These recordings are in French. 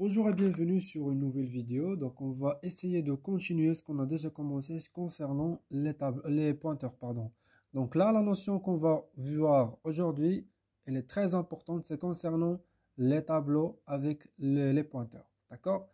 Bonjour et bienvenue sur une nouvelle vidéo. Donc, on va essayer de continuer ce qu'on a déjà commencé concernant les pointeurs, pardon. Donc là, la notion qu'on va voir aujourd'hui, elle est très importante, c'est concernant les tableaux avec les pointeurs. D'accord?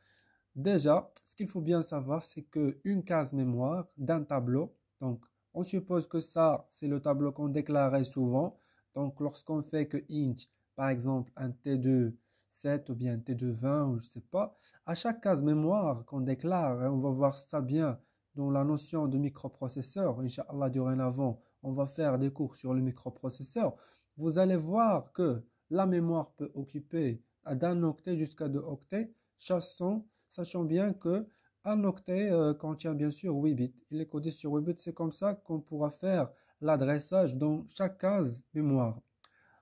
Déjà, ce qu'il faut bien savoir, c'est qu'une case mémoire d'un tableau, donc on suppose que ça, c'est le tableau qu'on déclarait souvent. Donc, lorsqu'on fait que int, par exemple, un T2 7 ou bien T2 20 ou je sais pas, à chaque case mémoire qu'on déclare, on va voir ça bien dans la notion de microprocesseur. Inch'Allah, dorénavant, on va faire des cours sur le microprocesseur. Vous allez voir que la mémoire peut occuper d'un octet jusqu'à 2 octets, sachant bien que un octet contient bien sûr 8 bits. Il est codé sur 8 bits, c'est comme ça qu'on pourra faire l'adressage dans chaque case mémoire.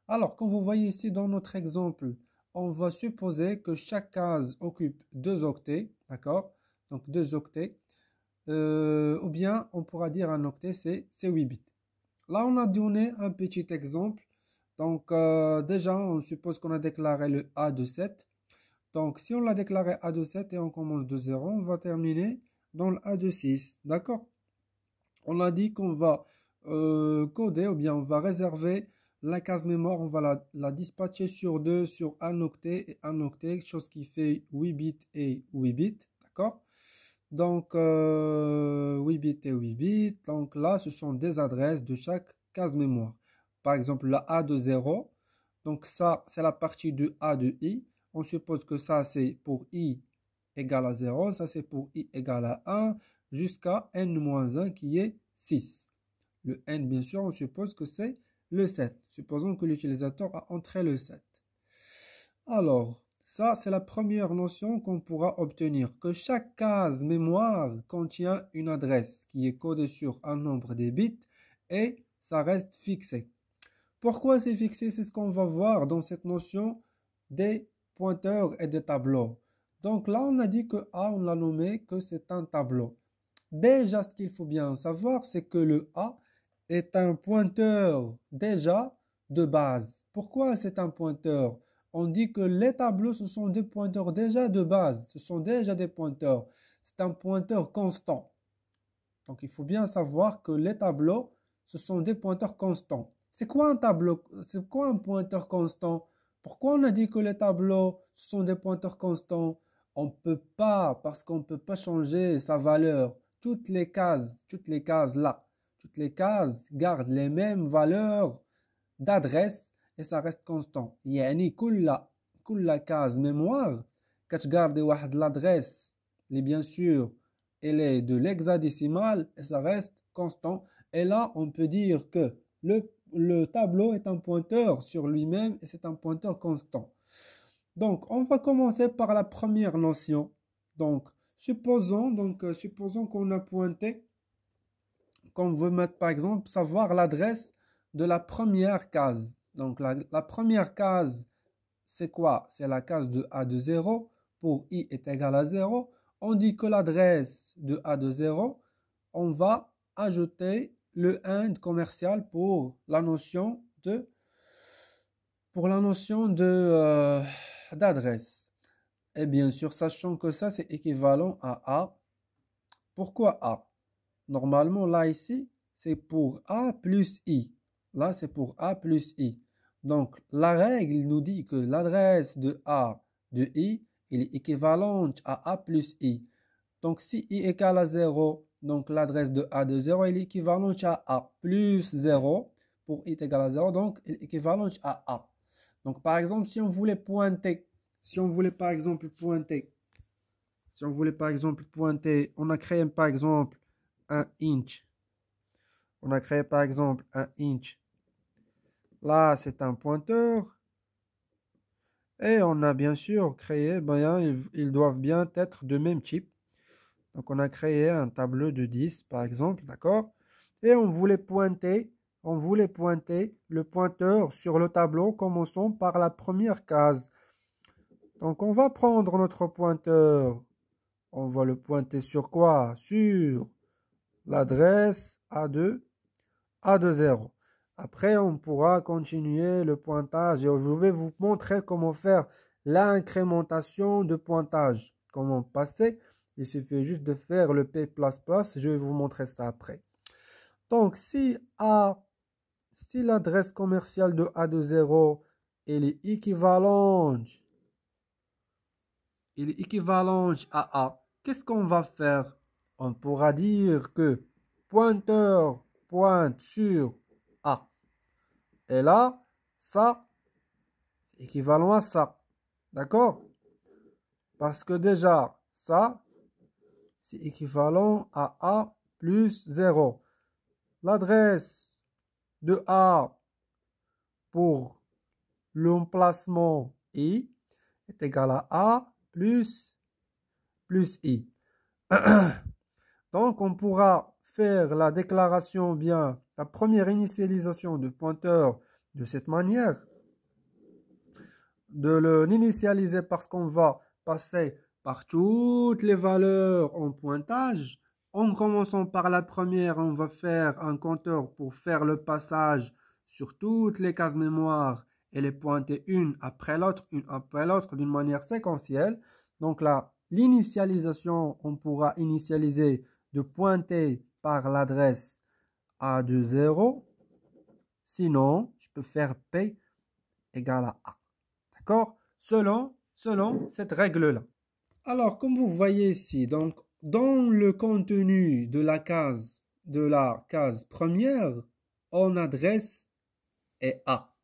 Alors, comme vous voyez ici dans notre exemple, on va supposer que chaque case occupe 2 octets, d'accord? Donc 2 octets. Ou bien on pourra dire un octet, c'est 8 bits. Là, on a donné un petit exemple. Donc déjà, on suppose qu'on a déclaré le A de 7. Donc, si on l'a déclaré A de 7 et on commence de 0, on va terminer dans le A de 6. D'accord? On a dit qu'on va coder ou bien on va réserver la case mémoire, on va la dispatcher sur un octet et un octet, chose qui fait 8 bits et 8 bits. D'accord? Donc, 8 bits et 8 bits. Donc là, ce sont des adresses de chaque case mémoire. Par exemple, la A de 0. Donc ça, c'est la partie de A de I. On suppose que ça, c'est pour I égale à 0. Ça, c'est pour I égale à 1 jusqu'à n-1 qui est 6. Le n, bien sûr, on suppose que c'est le 7. Supposons que l'utilisateur a entré le 7. Alors, ça, c'est la première notion qu'on pourra obtenir, que chaque case mémoire contient une adresse qui est codée sur un nombre de bits et ça reste fixé. Pourquoi c'est fixé? C'est ce qu'on va voir dans cette notion des pointeurs et des tableaux. Donc là, on a dit que A, on l'a nommé que c'est un tableau. Déjà, ce qu'il faut bien savoir, c'est que le A est un pointeur déjà de base. Pourquoi c'est un pointeur? On dit que les tableaux, ce sont des pointeurs déjà de base. Ce sont déjà des pointeurs. C'est un pointeur constant. Donc, il faut bien savoir que les tableaux, ce sont des pointeurs constants. C'est quoi un tableau? C'est quoi un pointeur constant? Pourquoi on a dit que les tableaux, ce sont des pointeurs constants? On ne peut pas, parce qu'on ne peut pas changer sa valeur. Toutes les cases là, toutes les cases gardent les mêmes valeurs d'adresse et ça reste constant. يعني كل case mémoire كتجاردي واحد l'adresse اللي bien sûr elle est de l'hexadécimal et ça reste constant. Et là, on peut dire que le tableau est un pointeur sur lui-même et c'est un pointeur constant. Donc, on va commencer par la première notion. Donc, supposons qu'on a pointé, qu'on veut mettre par exemple, savoir l'adresse de la première case. Donc, la première case, c'est quoi? C'est la case de A de 0 pour I est égal à 0. On dit que l'adresse de A de 0, on va ajouter le end commercial pour la notion d'adresse. Et bien sûr, sachant que ça, c'est équivalent à A. Pourquoi A? Normalement, là, ici, c'est pour A plus I. Là, c'est pour A plus I. Donc, la règle nous dit que l'adresse de A de I, elle est équivalente à A plus I. Donc, si I égale à 0, donc l'adresse de A de 0 elle est équivalente à A plus 0. Pour I est égal à 0, donc elle est équivalente à A. Donc, par exemple, si on voulait par exemple pointer, on a créé par exemple un inch. On a créé par exemple un inch. Là, c'est un pointeur. Et on a bien sûr créé, ils doivent bien être de même type. Donc, on a créé un tableau de 10, par exemple, d'accord? Et on voulait pointer le pointeur sur le tableau, commençons par la première case. Donc, on va prendre notre pointeur. On va le pointer sur quoi? Sur l'adresse A2, A20. Après, on pourra continuer le pointage et je vais vous montrer comment faire l'incrémentation de pointage. Comment passer? Il suffit juste de faire le P++. Je vais vous montrer ça après. Donc, si l'adresse commerciale de A de 0 elle est équivalente à A, qu'est-ce qu'on va faire? On pourra dire que pointeur pointe sur A. Et là, ça, c'est équivalent à ça. D'accord? Parce que déjà, ça, c'est équivalent à A plus 0. L'adresse de A pour l'emplacement I est égale à A plus I. Donc, on pourra faire la déclaration, bien, la première initialisation de pointeur de cette manière. De l'initialiser parce qu'on va passer par toutes les valeurs en pointage. En commençant par la première, on va faire un compteur pour faire le passage sur toutes les cases mémoire et les pointer une après l'autre d'une manière séquentielle. Donc là, l'initialisation, on pourra initialiser de pointer par l'adresse A de 0. Sinon, je peux faire P égale à A. D'accord? Selon cette règle-là. Alors, comme vous voyez ici, donc, dans le contenu de la case première, on adresse est A.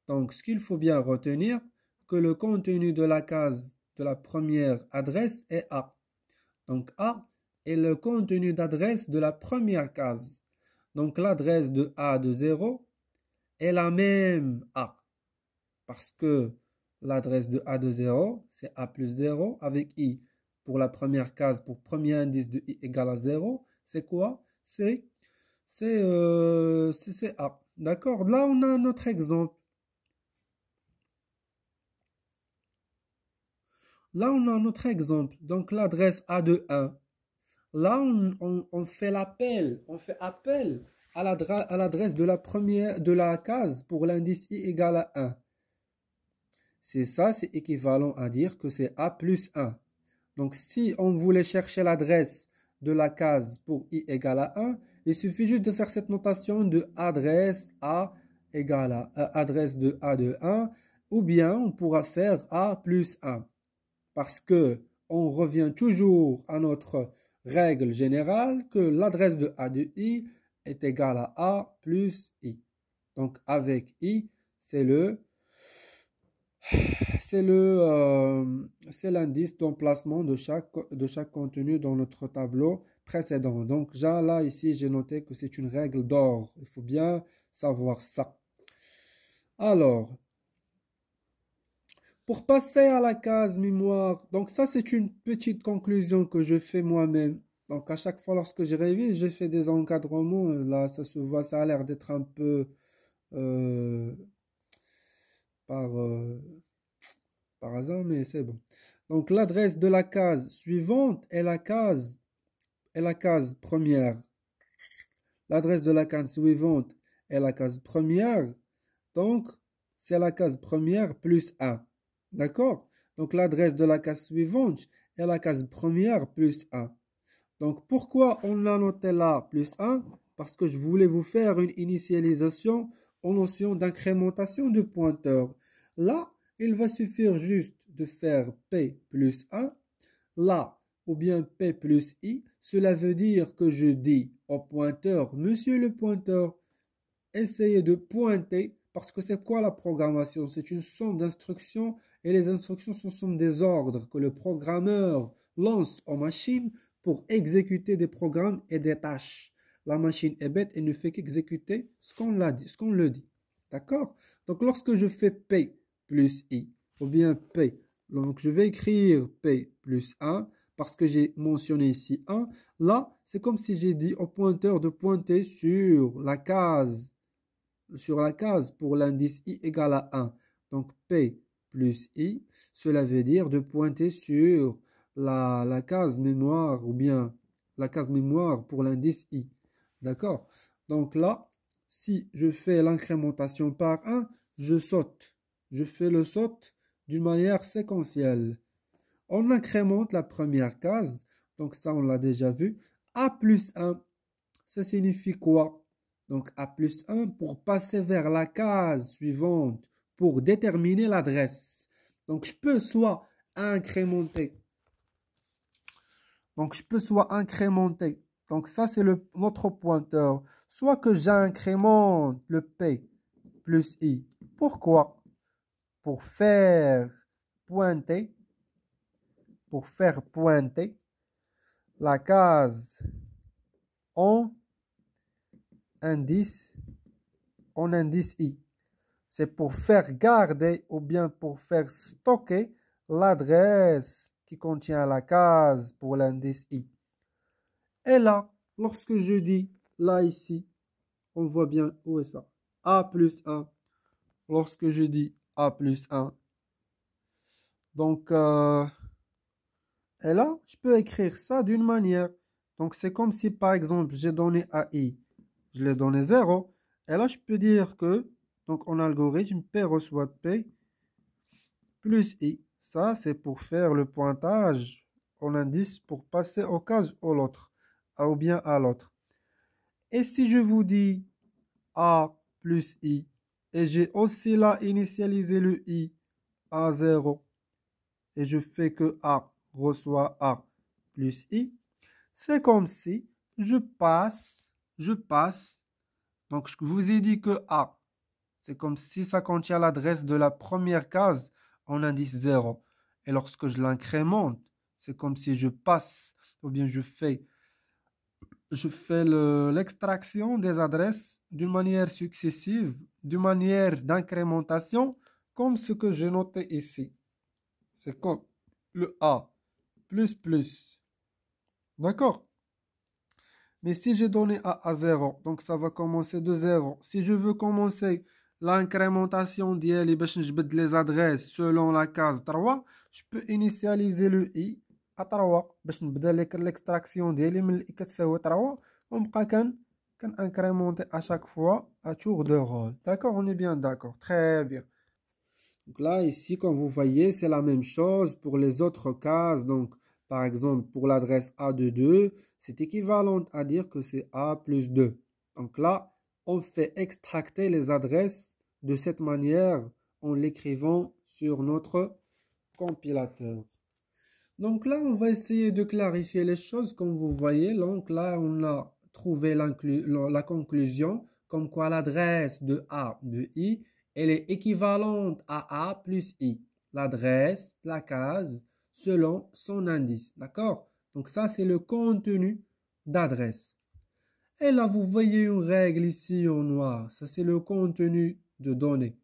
Donc, ce qu'il faut bien retenir, que le contenu de la case de la première adresse est A. Donc, A est le contenu d'adresse de la première case. Donc, l'adresse de A de 0 est la même A. Parce que l'adresse de A de 0, c'est A plus 0 avec I. Pour la première case, pour premier indice de I égale à 0, c'est quoi? C'est A. D'accord? Là, on a notre exemple. Là, on a notre exemple. Donc, l'adresse A de 1. Là, on fait l'appel. On fait appel à l'adresse de la case pour l'indice I égale à 1. C'est ça, c'est équivalent à dire que c'est A plus 1. Donc, si on voulait chercher l'adresse de la case pour I égale à 1, il suffit juste de faire cette notation de adresse A égale à adresse de A de 1, ou bien on pourra faire A plus 1. Parce que on revient toujours à notre règle générale que l'adresse de A de I est égale à A plus I. Donc, avec I, c'est l'indice d'emplacement de chaque contenu dans notre tableau précédent. Donc, là, ici, j'ai noté que c'est une règle d'or. Il faut bien savoir ça. Alors, pour passer à la case mémoire, donc ça, c'est une petite conclusion que je fais moi-même. Donc, à chaque fois, lorsque je révise, je fais des encadrements. Là, ça se voit, ça a l'air d'être un peu par hasard, mais c'est bon. Donc, l'adresse de la case suivante est la case première. L'adresse de la case suivante est la case première. Donc, c'est la case première plus 1. D'accord? Donc, l'adresse de la case suivante est la case première plus 1. Donc, pourquoi on a noté là plus 1? Parce que je voulais vous faire une initialisation en notion d'incrémentation de pointeur. Là, il va suffire juste de faire P plus 1. Là, ou bien P plus I, cela veut dire que je dis au pointeur, monsieur le pointeur, essayez de pointer, parce que c'est quoi la programmation? C'est une somme d'instructions, et les instructions sont des ordres que le programmeur lance aux machines pour exécuter des programmes et des tâches. La machine est bête et ne fait qu'exécuter ce qu'on le dit. D'accord? Donc, lorsque je fais P plus I, ou bien P, donc je vais écrire P plus 1, parce que j'ai mentionné ici 1. Là, c'est comme si j'ai dit au pointeur de pointer sur la case pour l'indice I égale à 1. Donc, P plus I, cela veut dire de pointer sur la case mémoire ou bien la case mémoire pour l'indice I. D'accord? Donc là, si je fais l'incrémentation par 1, je saute. Je fais le saut d'une manière séquentielle. On incrémente la première case, donc ça on l'a déjà vu. A plus 1, ça signifie quoi? Donc A plus 1 pour passer vers la case suivante, pour déterminer l'adresse. Donc je peux soit incrémenter. Donc ça c'est notre pointeur. Soit que j'incrémente le P plus I. Pourquoi? Pour faire pointer la case en indice I. C'est pour faire garder ou bien pour faire stocker l'adresse qui contient la case pour l'indice I. Et là, lorsque je dis là ici, on voit bien où est ça. A plus 1. Lorsque je dis A plus 1. Donc, et là, je peux écrire ça d'une manière. Donc, c'est comme si, par exemple, j'ai donné à I, je l'ai donné 0. Et là, je peux dire que, donc en algorithme, P reçoit P plus I. Ça, c'est pour faire le pointage en indice pour passer aux cases ou l'autre, ou bien à l'autre. Et si je vous dis A plus I, et j'ai aussi là initialisé le I à 0, et je fais que A reçoit A plus I, c'est comme si je passe, donc je vous ai dit que A, c'est comme si ça contient l'adresse de la première case en indice 0. Et lorsque je l'incrémente, c'est comme si je passe, ou bien je fais l'extraction des adresses d'une manière successive, d'une manière d'incrémentation, comme ce que j'ai noté ici. C'est comme le A plus plus. D'accord? Mais si j'ai donné A à 0, donc ça va commencer de 0. Si je veux commencer l'incrémentation d'IL et les adresses selon la case 3, je peux initialiser le I à 3 باش نبدا l'extraction ديالي من I كتساوي 3 ونبقى incrémenter à chaque fois à tour de rôle. D'accord? On est bien d'accord. Très bien. Donc là, ici, comme vous voyez, c'est la même chose pour les autres cases. Donc, par exemple, pour l'adresse A de 2, c'est équivalent à dire que c'est A plus 2. Donc là, on fait extracter les adresses de cette manière en l'écrivant sur notre compilateur. Donc là, on va essayer de clarifier les choses comme vous voyez. Donc là, on a trouvé la conclusion comme quoi l'adresse de A de I, elle est équivalente à A plus I. L'adresse, la case, selon son indice. D'accord? Donc ça, c'est le contenu d'adresse. Et là, vous voyez une règle ici en noir. Ça, c'est le contenu de données.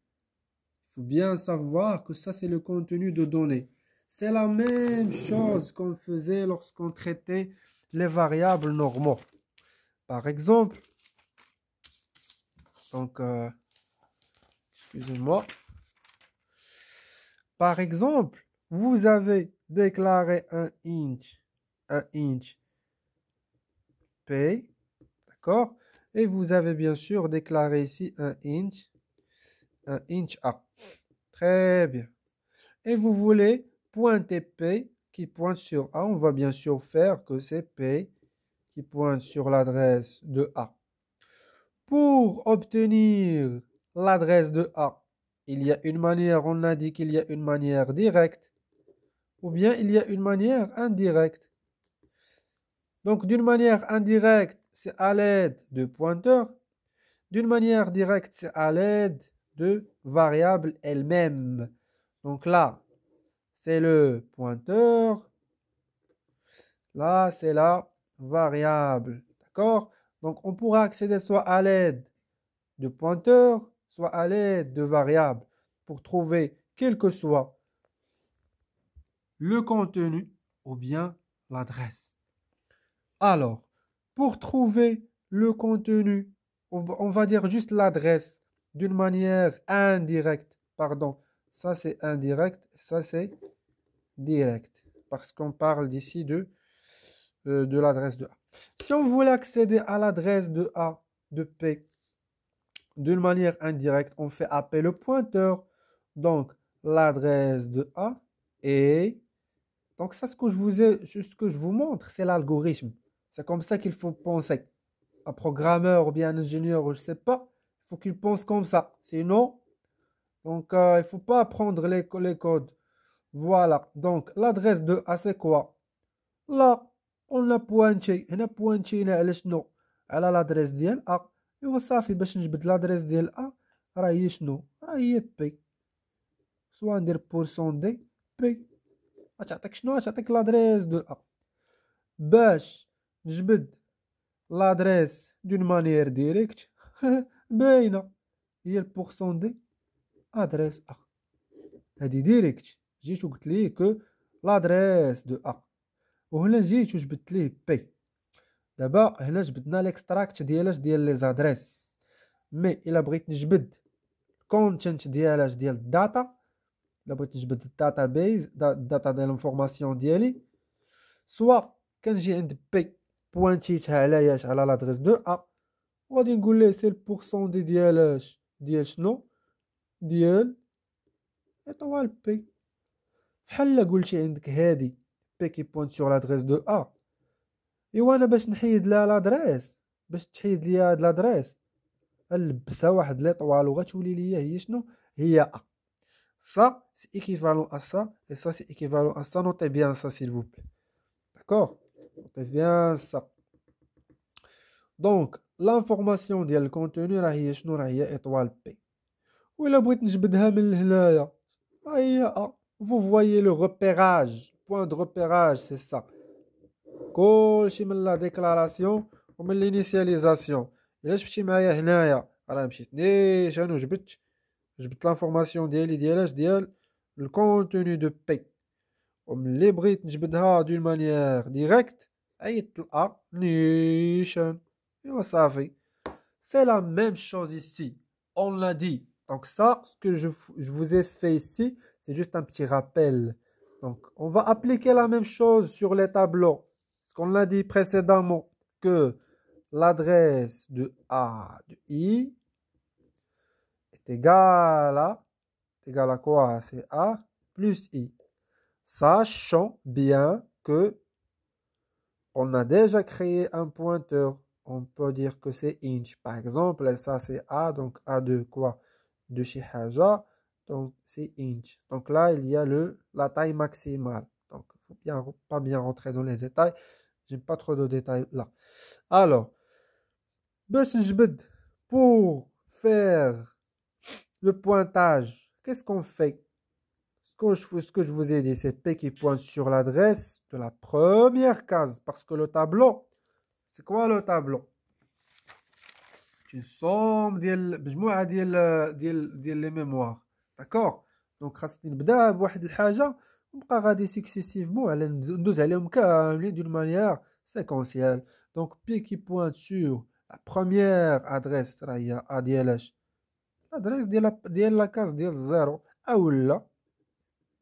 Il faut bien savoir que ça, c'est le contenu de données. C'est la même chose qu'on faisait lorsqu'on traitait les variables normaux. Par exemple, donc, excusez-moi. Par exemple, vous avez déclaré un int P, d'accord? Et vous avez bien sûr déclaré ici un int A. Très bien. Et vous voulez pointer P qui pointe sur A. On va bien sûr faire que c'est P qui pointe sur l'adresse de A. Pour obtenir l'adresse de A, il y a une manière, on a dit qu'il y a une manière directe, ou bien il y a une manière indirecte. Donc d'une manière indirecte, c'est à l'aide de pointeurs. D'une manière directe, c'est à l'aide de variables elles-mêmes. Donc là, c'est le pointeur. Là, c'est la variable. D'accord? Donc, on pourra accéder soit à l'aide de pointeurs, soit à l'aide de variables pour trouver quel que soit le contenu ou bien l'adresse. Alors, pour trouver le contenu, on va dire juste l'adresse d'une manière indirecte. Pardon, ça c'est indirect, ça c'est direct. Parce qu'on parle d'ici de l'adresse de A. Si on voulait accéder à l'adresse de A, de P, d'une manière indirecte, on fait appeler le pointeur. Donc, l'adresse de A et donc ça, ce que je vous montre, c'est l'algorithme. C'est comme ça qu'il faut penser. Un programmeur ou bien un ingénieur, je ne sais pas, il faut qu'il pense comme ça. Sinon, donc il ne faut pas apprendre les codes. Voilà. Donc l'adresse de A, c'est quoi? Là, on a pointé. On a pointé على شنو؟ على l'adresse ديال A. Et صافي باش نجبد l'adresse ديال A راه هي شنو؟ راه هي P. سوا ندير بورسون دي بي غتعطيك شنو؟ غتعطيك لادريس دو ا. باش نجبد لادريس دون مانيير ديريكت باينه هي البورسون دي ادريس ا. هادي ديريكت جيت وقلت ليه كو لادريس دو ا، وهنا جيت وجبدت ليه بي. دابا هنا جبدنا ليكستراكت ديالاش ديال لي زادريس، مي الا بغيت نجبد الكونتنت ديالاش ديال الداتا، الا بغيت نجبد الداتا بيز الداتا ديال الانفورماسيون ديالي، سوا كنجي عند بي بوانتيتها علاش على لادريس دو ا، وغادي نقول ليه سي البورسون ديالاش ديال شنو؟ ديال ايطوال بي. بحال قلتي عندك هادي بي كي بوانت سور لادريس دو ا، ايوا انا باش نحيد لها لادريس، باش تحيد لي هاد لادريس نلبسها واحد ليطوال وغتولي ليا هي شنو؟ هي ا. Ça, c'est équivalent à ça, et ça, c'est équivalent à ça. Notez bien ça, s'il vous plaît. D'accord? Notez bien ça. Donc, l'information ديال الكونتوني راه هي شنو؟ راه هي étoile P. وإلا بغيت نجبدها من هنايا راه هي A. Vous voyez le repérage. Point de repérage, c'est ça. كلشي من لا ديكلاراسيون ومن l'initialisation. إلا شفتي معايا هنايا راه مشيت نيشان وجبدت l'information ديال le contenu de P. وملي بغيت نجبدها d'une manière directe عيطت ل A نيشان et صافي. C'est la même chose ici. On l'a dit. Donc ça, ce que je vous ai fait ici, c'est juste un petit rappel. Donc on va appliquer la même chose sur les tableaux. Ce qu'on a dit précédemment, que l'adresse de A de I est égale à quoi? C'est A plus I. Sachant bien que on a déjà créé un pointeur. On peut dire que c'est inch. Par exemple, ça c'est A, donc A de quoi? De chez Haja, donc c'est inch. Donc là, il y a la taille maximale. Donc, il ne faut pas bien rentrer dans les détails. J'aime pas trop de détails là. Alors, pour faire le pointage, qu'est-ce qu'on fait? Ce que je vous ai dit, c'est P qui pointe sur l'adresse de la première case. Parce que le tableau, c'est quoi le tableau? C'est une somme مجموعة ديال les mémoires. D'accord? Donc خاصني نبدا بواحد الحاجة ونبقى غادي سكسيسيفمون على ندوز عليهم كاملين d'une manière séquentielle. Donc P qui pointe sur la première adresse راه هي A ديالاش؟ l'adresse ديال لا كاز ديال الزيرو، أولا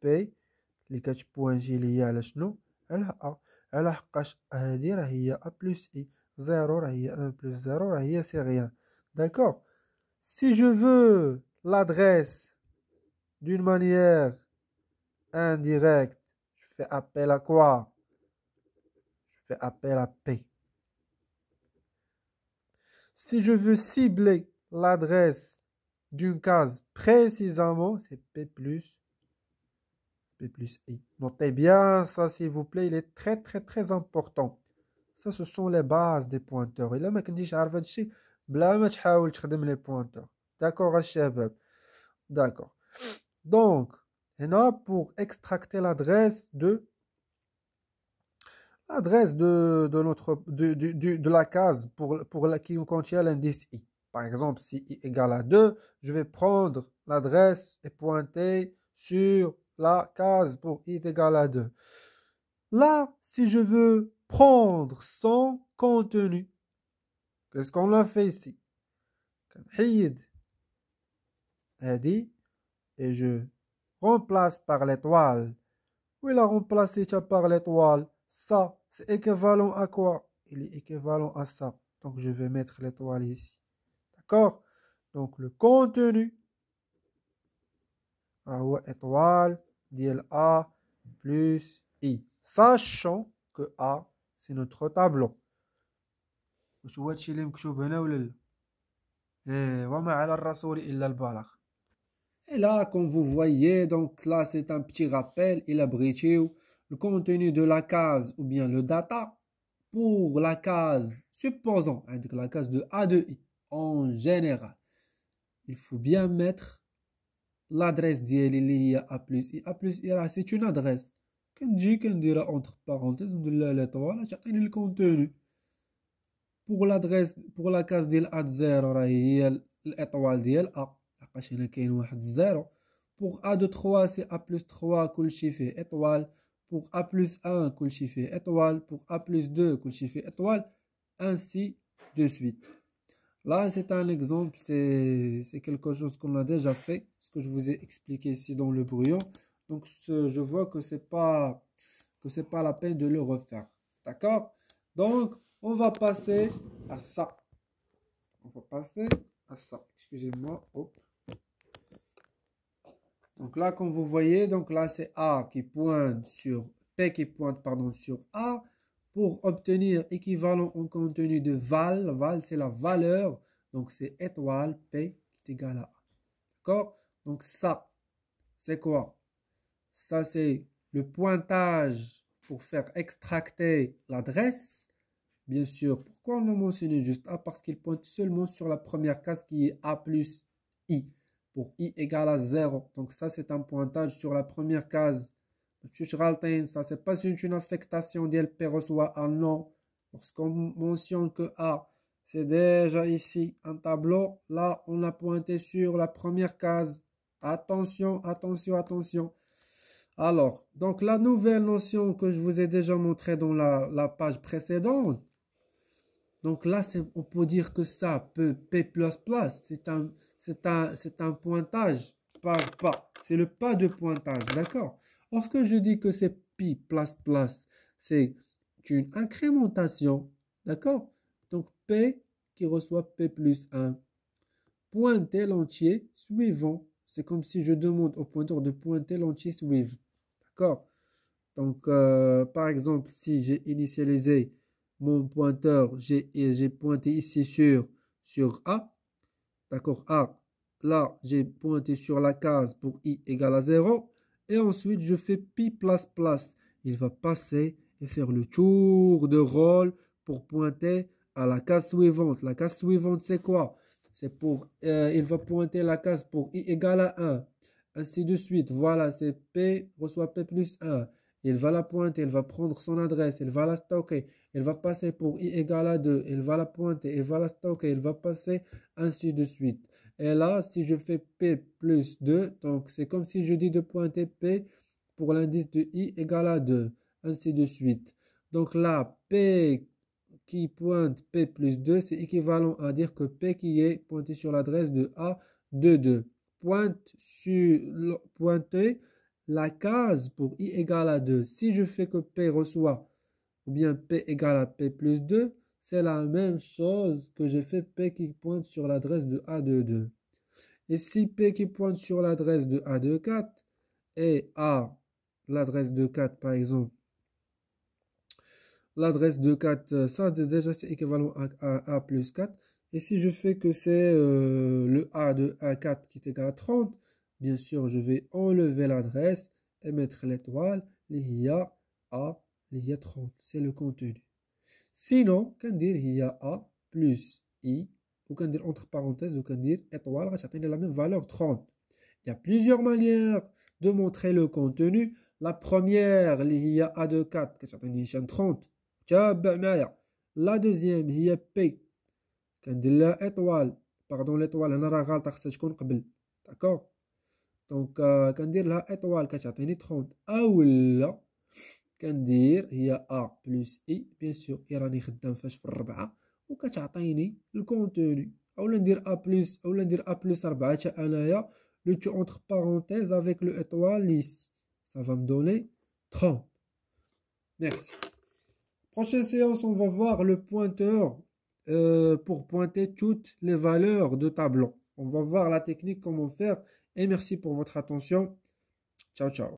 P اللي كتبوانتي ليا على شنو؟ على A. على حقاش هادي راه هي A plus I. 0 راه هي 1 plus 0 راه هي c'est rien. D'accord? Si je veux l'adresse d'une manière indirecte, je fais appel à quoi? Je fais appel à P. Si je veux cibler l'adresse d'une case précisément, c'est P plus I. Notez bien ça, s'il vous plaît, il est très très très important. Ça, ce sont les bases des pointeurs. إلا ما كنتيش عارف هادشي بلا ما تحاول تخدم les pointeurs. D'accord الشباب? D'accord. Donc, هنا pour extracter l'adresse de la case qui contient l'indice I. Par exemple, si I égale à 2, je vais prendre l'adresse et pointer sur la case pour I égale à 2. Là, si je veux prendre son contenu, qu'est-ce qu'on a fait ici? كنحيد هادي et je remplace par l'étoile. Où il a remplacé par l'étoile? Ça, c'est équivalent à quoi? Il est équivalent à ça. Donc, je vais mettre l'étoile ici. D'accord? Donc, le contenu هو étoile ديال A plus I. Sachant que A, c'est notre tableau. واش هو هادشي اللي مكتوب هنا ولا لا؟ وما على الرسول إلا البلاغ. Et là, comme vous voyez, donc là, c'est un petit rappel. Il abrite le contenu de la case ou bien le data pour la case, supposons, avec la case de A de I. En général, il faut bien mettre l'adresse d'IL, il y a A plus I. A plus I, c'est une adresse. Quand je dis entre parenthèses, l'étoile, j'attends le contenu. Pour l'adresse, pour la case d'IL A0, il y a l'étoile d'IL A. هنا كاين واحد الزيرو. Pour A de 3 c'est A plus 3 كلشي فيه étoile. Pour A plus 1 كلشي فيه étoile. Pour A plus 2 كلشي فيه étoile, ainsi de suite. Là c'est un exemple, c'est quelque chose qu'on a déjà fait, ce que je vous ai expliqué ici dans le brouillon. Donc je vois que c'est pas la peine de le refaire. D'accord? Donc on va passer à ça. On va passer à ça. Excusez-moi. Hop. Donc là, comme vous voyez, donc là, c'est A qui pointe sur P qui pointe, pardon, sur A. Pour obtenir équivalent en contenu de val, val, c'est la valeur. Donc, c'est étoile P qui est égal à A. D'accord? Donc, ça, c'est quoi? Ça, c'est le pointage pour faire extracter l'adresse. Bien sûr, pourquoi on a mentionné juste A? Parce qu'il pointe seulement sur la première case qui est A plus I. Pour I égale à 0. Donc ça, c'est un pointage sur la première case. Ça, c'est pas une affectation d'LP reçoit un non. Lorsqu'on mentionne que A, c'est déjà ici un tableau. Là, on a pointé sur la première case. Attention, attention, attention. Alors, donc la nouvelle notion que je vous ai déjà montrée dans la page précédente. Donc là, on peut dire que ça, P++, c'est un pointage par pas. C'est le pas de pointage, d'accord? Lorsque je dis que c'est pi++, c'est une incrémentation, d'accord? Donc P qui reçoit P plus 1. Pointer l'entier suivant. C'est comme si je demande au pointeur de pointer l'entier suivant, d'accord? Donc, par exemple, si j'ai initialisé mon pointeur, j'ai pointé ici sur A. D'accord, A. Là, j'ai pointé sur la case pour I égale à 0. Et ensuite, je fais pi++. Il va passer et faire le tour de rôle pour pointer à la case suivante. La case suivante, c'est quoi? C'est pour, il va pointer la case pour I égale à 1. Ainsi de suite. Voilà, c'est P reçoit P plus 1. Il va la pointer, il va prendre son adresse, il va la stocker, il va passer pour I égale à 2, il va la pointer, il va la stocker, il va passer, ainsi de suite. Et là, si je fais P plus 2, donc c'est comme si je dis de pointer P pour l'indice de I égale à 2, ainsi de suite. Donc là, P qui pointe P plus 2, c'est équivalent à dire que P qui est pointé sur l'adresse de A de 2. Pointer la case pour I égale à 2. Si je fais que P reçoit, ou bien P égale à P plus 2, c'est la même chose que j'ai fait P qui pointe sur l'adresse de A de 2. Et si P qui pointe sur l'adresse de A de 4 et A, l'adresse de 4 par exemple, l'adresse de 4, ça déjà c'est équivalent à A plus 4. Et si je fais que c'est le A de A4 qui est égal à 30, bien sûr, je vais enlever l'adresse et mettre l'étoile, il y a A, il y a 30. C'est le contenu. Sinon, quand dire il y a A plus I, ou quand dire entre parenthèses, ou quand dire étoile, va atteindre la même valeur 30. Il y a plusieurs manières de montrer le contenu. La première, il y a A de 4, qui atteint 30. La deuxième, il y a P. كندير لها étoile. Pardon, l'étoile هنا راه غالطة خصها تكون قبل. D'accord? Donc كندير لها étoile كتعطيني 30. أولا كندير هي A plus I. Bien sûr I راني خدام فاش في الربعة وكتعطيني الكونتوني. أولا ندير A plus أولا ندير A plus 4 حتى أنايا le tout entre parenthèses avec le étoile ici. Ça va me donner 30. Merci. Prochaine séance, on va voir le pointeur pour pointer toutes les valeurs de tableau. On va voir la technique, comment faire et merci pour votre attention. Ciao, ciao.